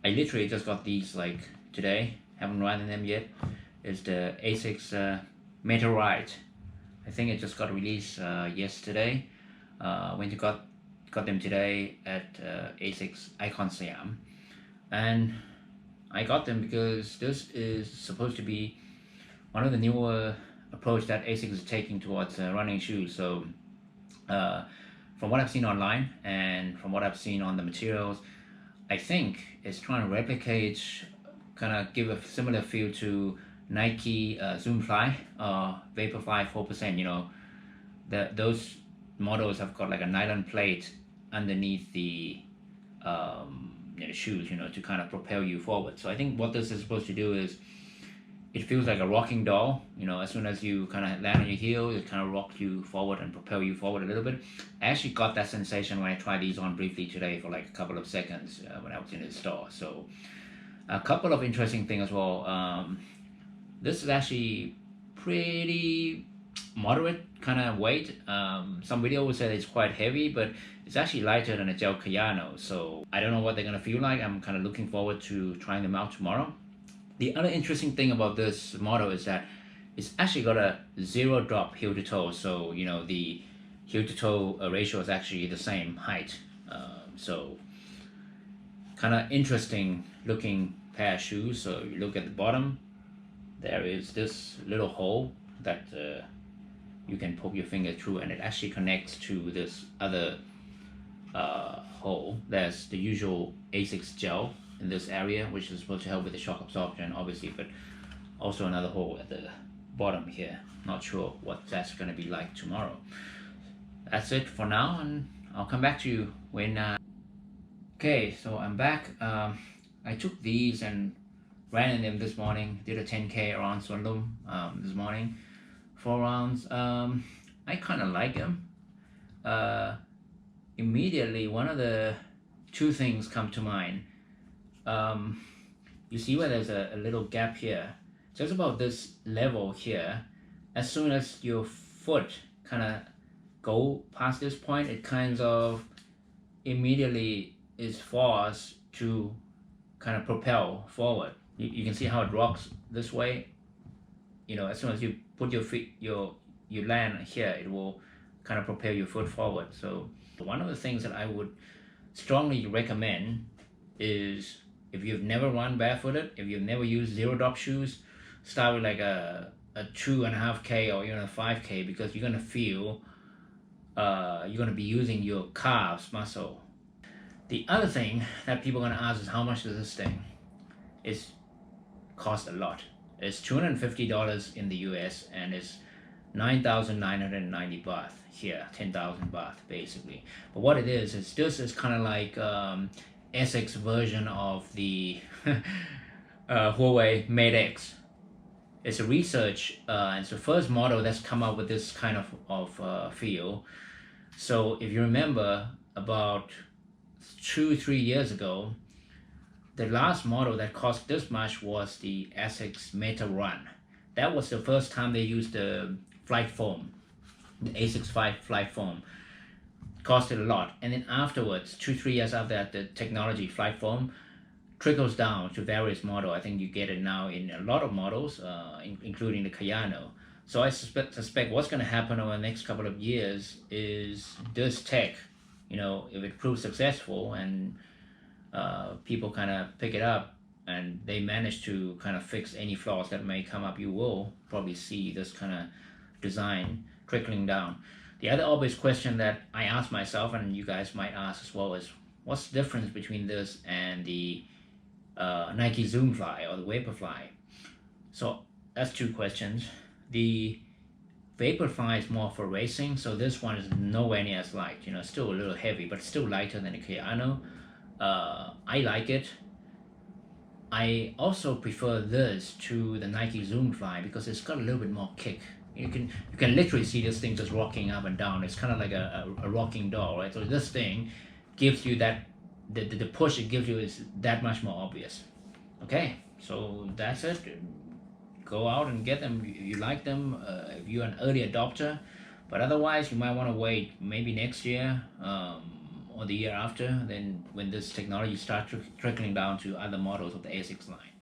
I literally just got these like today. Haven't run them yet. It's the Asics MetaRide. I think it just got released yesterday. When you got them today at Asics Icon Siam, and I got them because this is supposed to be one of the newer approach that Asics is taking towards running shoes. So from what I've seen online and from what I've seen on the materials, I think it's trying to replicate, kind of give a similar feel to Nike Zoomfly or Vaporfly 4%. Those models have got like a nylon plate underneath the shoes, to kind of propel you forward. So I think what this is supposed to do is it feels like a rocking doll. As soon as you kind of land on your heel, it kind of rocks you forward and propel you forward a little bit. I actually got that sensation when I tried these on briefly today for like a couple of seconds when I was in the store. So a couple of interesting things as well. This is actually pretty moderate kind of weight. Some video will say it's quite heavy, but it's actually lighter than a gel Kayano. So I don't know what they're gonna feel like. I'm kind of looking forward to trying them out tomorrow. The other interesting thing about this model is that it's actually got a 0 drop heel to toe. So the heel to toe ratio is actually the same height. So kind of interesting looking pair of shoes. So you look at the bottom, there is this little hole that you can poke your finger through, and it actually connects to this other hole. There's the usual Asics gel in this area, which is supposed to help with the shock absorption, obviously, but also another hole at the bottom here. Not sure what that's going to be like tomorrow. That's it for now, and I'll come back to you when okay, so I'm back. I took these and ran in them this morning. Did a 10k around Suanlum this morning, 4 rounds. I kind of like them. Immediately, one of the two things come to mind. You see where there's a little gap here, just about this level here. As soon as your foot kind of go past this point, it kind of immediately is forced to kind of propel forward. You can see how it rocks this way. As soon as you put your feet, you land here, it will kind of propel your foot forward. So one of the things that I would strongly recommend is, if you've never run barefooted, if you've never used 0 drop shoes, start with like a 2.5k or even a 5k, because you're gonna feel you're gonna be using your calves muscle. The other thing that people are gonna ask is, how much does this thing? It cost a lot. It's $250 in the US, and it's 9,990 baht here, 10,000 baht basically. But what it is this is kind of like Asics version of the Huawei Mate X. It's a research, it's the first model that's come up with this kind of feel. So if you remember, about 2-3 years ago, the last model that cost this much was the Asics MetaRide. That was the first time they used the flight foam, the Asics flight foam. Costed a lot, and then afterwards, 2-3 years after that, the technology flight foam trickles down to various models. I think you get it now in a lot of models, including the Kayano. So I suspect what's going to happen over the next couple of years is this tech, if it proves successful and people kind of pick it up and they manage to kind of fix any flaws that may come up, you will probably see this kind of design trickling down. The other obvious question that I ask myself, and you guys might ask as well, is what's the difference between this and the Nike Zoomfly or the Vaporfly? So that's two questions. The Vaporfly is more for racing, so this one is nowhere near as light. Still a little heavy, but still lighter than the Kayano. I like it. I also prefer this to the Nike Zoomfly because it's got a little bit more kick. You can literally see this thing just rocking up and down. It's kind of like a rocking doll, right? So this thing gives you that, the push it gives you is that much more obvious. Okay, so that's it. Go out and get them if you like them, if you're an early adopter. But otherwise, you might want to wait maybe next year, or or the year after, then when this technology starts trickling down to other models of the Asics line.